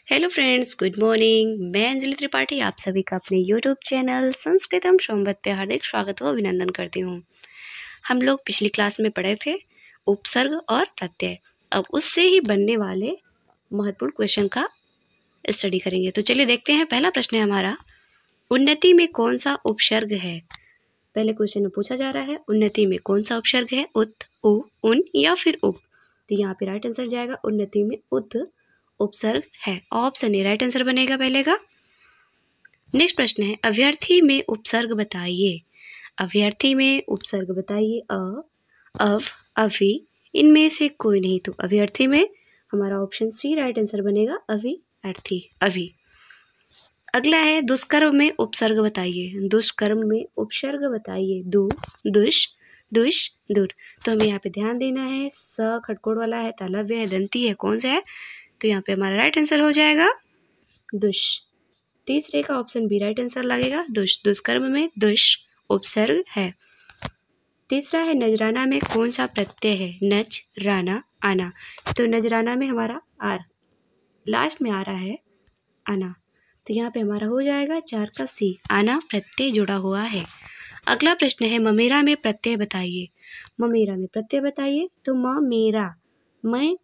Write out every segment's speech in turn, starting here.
Hello friends, good morning. मैं अंजलि त्रिपाठी आप सभी का अपने यूट्यूब चैनल संस्कृतम संवत पे हार्दिक स्वागत व अभिनंदन करती हूँ। हम लोग पिछली क्लास में पढ़े थे उपसर्ग और प्रत्यय। अब उससे ही बनने वाले महत्वपूर्ण क्वेश्चन का स्टडी करेंगे। तो चलिए देखते हैं। पहला प्रश्न है हमारा, उन्नति में कौन सा उपसर्ग है। पहले क्वेश्चन में पूछा जा रहा है उन्नति में कौन सा उपसर्ग है, उत, उ, उन या फिर उप। तो यहाँ पे राइट आंसर जाएगा उन्नति में उत उपसर्ग है। ऑप्शन ए राइट आंसर बनेगा पहले का। नेक्स्ट प्रश्न है, अभ्यर्थी में उपसर्ग बताइए। अभ्यर्थी में उपसर्ग बताइए। अ, अव, अभि, इनमें से कोई नहीं। तो अभ्यर्थी में हमारा ऑप्शन सी राइट आंसर बनेगा, अभ्यर्थी, अभि। अगला है, दुष्कर्म में उपसर्ग बताइए। दुष्कर्म में उपसर्ग बताइए। दु, दुष, दुष, दुर। तो हमें यहाँ पे ध्यान देना है, स खटकोड़ वाला है, तालव्य है, दंती है, कौन सा है। तो यहाँ पे हमारा राइट आंसर हो जाएगा दुष। तीसरे का ऑप्शन बी राइट आंसर लगेगा, दुष। दुष्कर्म में दुष उपसर्ग है। तीसरा है, नजराना में कौन सा प्रत्यय है। नज, राना, आना। तो नजराना में हमारा आर लास्ट में आ रहा है, आना। तो यहाँ पे हमारा हो जाएगा 4 का सी, आना प्रत्यय जुड़ा हुआ है। अगला प्रश्न है, ममेरा में प्रत्यय बताइए। ममेरा में प्रत्यय बताइए। तो म मेरा, मैं,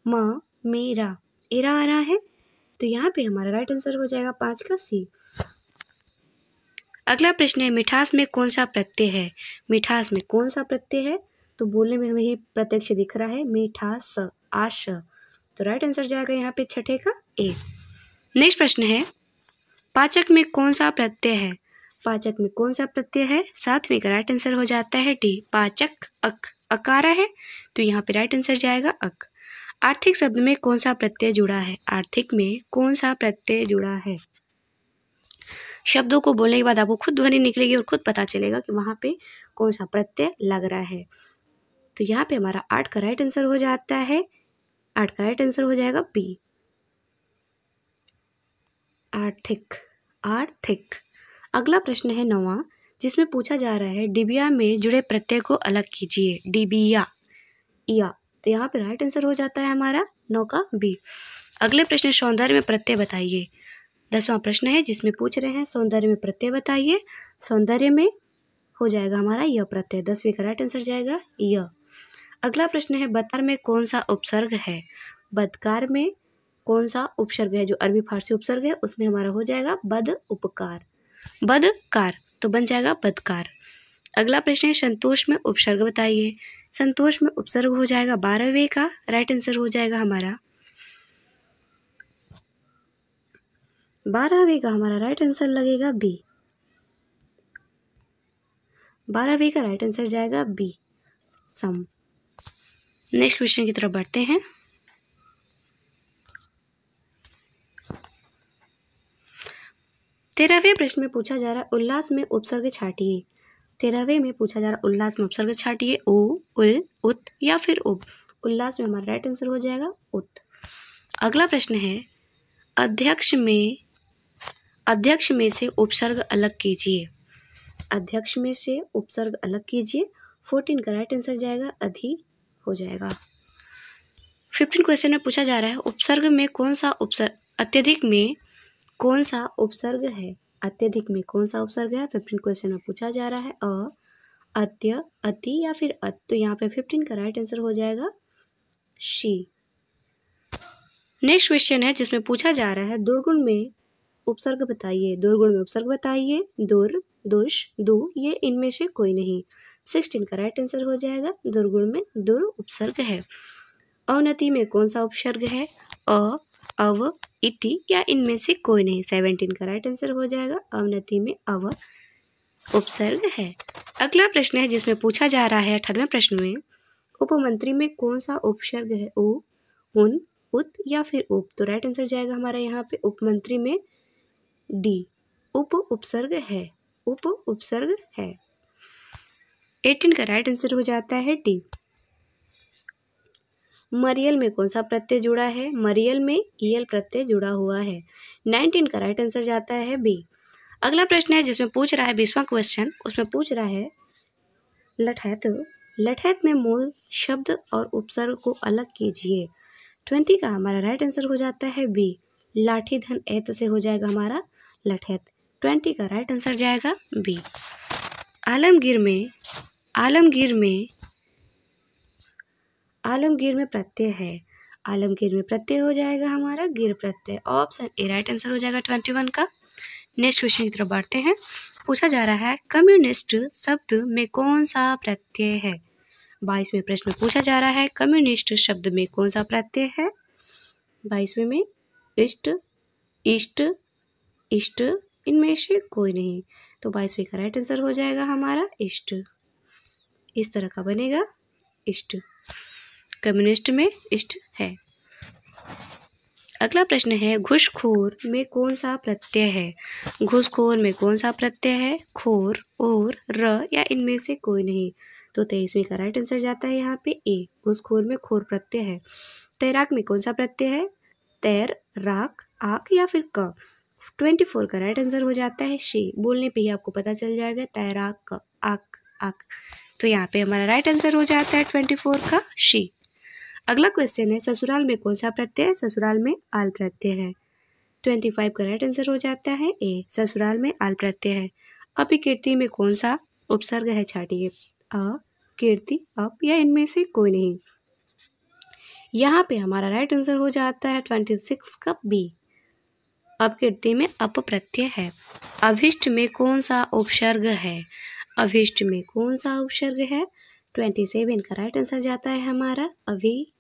म मेरा, एरा आ रहा है। तो यहाँ पे हमारा राइट आंसर हो जाएगा 5 का सी। अगला प्रश्न है, मिठास में कौन सा प्रत्यय है। मिठास में कौन सा प्रत्यय है। तो बोलने में हमें ही प्रत्यक्ष दिख रहा है, मिठास, आश। तो राइट आंसर जाएगा यहाँ पे छठे का ए। नेक्स्ट प्रश्न है, पाचक में कौन सा प्रत्यय है। पाचक में कौन सा प्रत्यय है। सातवें का राइट आंसर हो जाता है डी, पाचक, अक, अकारा है। तो यहाँ पे राइट आंसर जाएगा अक। आर्थिक शब्द में कौन सा प्रत्यय जुड़ा है। आर्थिक में कौन सा प्रत्यय जुड़ा है। शब्दों को बोलने के बाद आपको खुद ध्वनि निकलेगी और खुद पता चलेगा कि वहाँ पे कौन सा प्रत्यय लग रहा है। तो यहाँ पे हमारा 8 का राइट आंसर हो जाता है, 8 का राइट आंसर हो जाएगा बी, आर्थिक, आर्थिक। अगला प्रश्न है 9वां, जिसमें पूछा जा रहा है डिबिया में जुड़े प्रत्यय को अलग कीजिए। डिबिया, या। तो यहाँ पे राइट आंसर हो जाता है हमारा 9 का बी। अगले प्रश्न, सौंदर्य में प्रत्यय बताइए। 10वां प्रश्न है जिसमें पूछ रहे हैं सौंदर्य में प्रत्यय बताइए। सौंदर्य में हो जाएगा हमारा य प्रत्यय, 10वीं का राइट आंसर जाएगा य। अगला प्रश्न है, बदकार में कौन सा उपसर्ग है। बदकार में कौन सा उपसर्ग है। जो अरबी फारसी उपसर्ग है उसमें हमारा हो जाएगा बद उपकार, बदकार। तो बन जाएगा बदकार। अगला प्रश्न है, संतोष में उपसर्ग बताइए। संतोष में उपसर्ग हो जाएगा 12वें का राइट आंसर हो जाएगा हमारा 12वें का हमारा राइट आंसर लगेगा बी, 12वें का राइट आंसर जाएगा बी, सम। नेक्स्ट क्वेश्चन की तरफ बढ़ते हैं। तेरहवें प्रश्न में पूछा जा रहा है उल्लास में उपसर्ग छाटिए। 13वें में पूछा जा रहा है उल्लास में उपसर्ग छाटिए। उ, उल, उत या फिर उब। उल्लास में हमारा राइट आंसर हो जाएगा उत। अगला प्रश्न है, अध्यक्ष में से उपसर्ग अलग कीजिए। अध्यक्ष में से उपसर्ग अलग कीजिए। 14 का राइट आंसर जाएगा अधि हो जाएगा। 15 क्वेश्चन में पूछा जा रहा है उपसर्ग में कौन सा उपसर्ग, अत्यधिक में कौन सा उपसर्ग है। अत्यधिक में कौन सा उपसर्ग है। 15 क्वेश्चन में पूछा जा रहा है अ, अत्य, अति या फिर अत। तो यहाँ पे 15 का राइट आंसर हो जाएगा शी। नेक्स्ट क्वेश्चन है जिसमें पूछा जा रहा है दुर्गुण में उपसर्ग बताइए। दुर्गुण में उपसर्ग बताइए। दुर, दुष, दु, ये इनमें से कोई नहीं। 16 का राइट आंसर हो जाएगा दुर्गुण में दुर उपसर्ग है। अवनति में कौन सा उपसर्ग है। अ, अव, इति या इनमें से कोई नहीं। 17 का राइट आंसर हो जाएगा अवनति में अव उपसर्ग है। अगला प्रश्न है जिसमें पूछा जा रहा है 18वें प्रश्न में उपमंत्री में कौन सा उपसर्ग है। उ, उन, उत या फिर उप। तो राइट आंसर जाएगा हमारा यहाँ पे उपमंत्री में डी, उप उपसर्ग है, उप उपसर्ग है। 18 का राइट आंसर हो जाता है डी। मरियल में कौन सा प्रत्यय जुड़ा है। मरियल में ईल प्रत्यय जुड़ा हुआ है। 19 का राइट आंसर जाता है बी। अगला प्रश्न है जिसमें पूछ रहा है 20वां क्वेश्चन, उसमें पूछ रहा है लठैत, लठैत में मूल शब्द और उपसर्ग को अलग कीजिए। 20 का हमारा राइट आंसर हो जाता है बी, लाठी धन एत से हो जाएगा हमारा लठैत। 20 का राइट आंसर जाएगा बी। आलमगीर में प्रत्यय है। आलमगीर में प्रत्यय हो जाएगा हमारा गिर प्रत्यय। ऑप्शन ए राइट आंसर हो जाएगा 21 का। नेक्स्ट क्वेश्चन की तरफ बढ़ते हैं। पूछा जा रहा है कम्युनिस्ट शब्द में कौन सा प्रत्यय है। 22वें प्रश्न में पूछा जा रहा है कम्युनिस्ट शब्द में कौन सा प्रत्यय है। 22वें में इष्ट, इष्ट, इष्ट, इनमें से कोई नहीं। तो 22वें का राइट आंसर हो जाएगा हमारा इष्ट। इस तरह का बनेगा इष्ट। कम्युनिस्ट में इष्ट है। अगला प्रश्न है घूसखोर में कौन सा प्रत्यय है। घूसखोर में कौन सा प्रत्यय है। खोर, और, र या इनमें से कोई नहीं। तो 23वें का राइट आंसर जाता है यहाँ पे ए। घूसखोर में खोर प्रत्यय है। तैराक में कौन सा प्रत्यय है। तैर, राक, आक या फिर क। 24 का राइट आंसर हो जाता है शी। बोलने पे ही आपको पता चल जाएगा तैराक, आक, आक। तो यहाँ पे हमारा राइट आंसर हो जाता है 24 का शी। अगला क्वेश्चन है ससुराल में कौन सा प्रत्यय है। ससुराल में आल प्रत्यय है। 25 का राइट आंसर हो जाता है ए। ससुराल में आल प्रत्यय है। अपकीर्ति में कौन सा उपसर्ग है छाटिए। अ, कीर्ति, अप या इनमें से कोई नहीं। यहाँ पे हमारा राइट आंसर हो जाता है 26 का बी। अपकीर्ति में अप प्रत्यय है। अभिष्ट में कौन सा उपसर्ग है। अभिष्ट में कौन सा उपसर्ग है। 27 का राइट आंसर जाता है हमारा अभी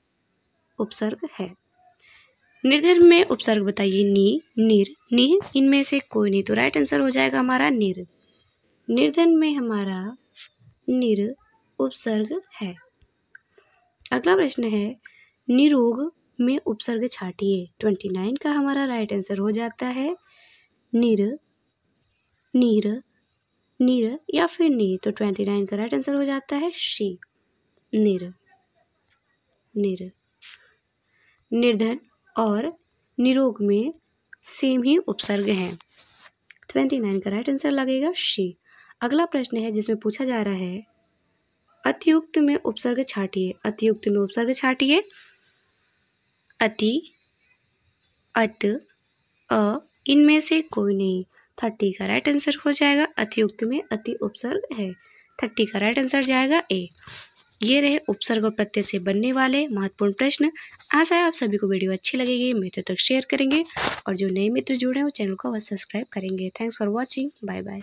उपसर्ग है। निर्धन में उपसर्ग बताइए। नी, निर, नि, इनमें से कोई नहीं। तो राइट आंसर हो जाएगा हमारा निर। निर्धन में हमारा निर उपसर्ग है। अगला प्रश्न है निरोग में उपसर्ग छाटिए। 29 का हमारा राइट आंसर हो जाता है निर, नीर, नीर या फिर नी। तो 29 का राइट आंसर हो जाता है शी, निर, निर। निर्धन और निरोग में सेम ही उपसर्ग हैं। 29 का राइट आंसर लगेगा शी। अगला प्रश्न है जिसमें पूछा जा रहा है अतियुक्त में उपसर्ग छाटिए। अतियुक्त में उपसर्ग छाटिए। अति, अत, अ, इनमें से कोई नहीं। 30 का राइट आंसर हो जाएगा अतियुक्त में अति उपसर्ग है। 30 का राइट आंसर जाएगा ए। ये रहे उपसर्ग और प्रत्यय से बनने वाले महत्वपूर्ण प्रश्न। आशा है आप सभी को वीडियो अच्छी लगेगी, मित्रों तक शेयर करेंगे और जो नए मित्र जुड़े हैं वो चैनल को सब्सक्राइब करेंगे। Thanks for watching. Bye bye.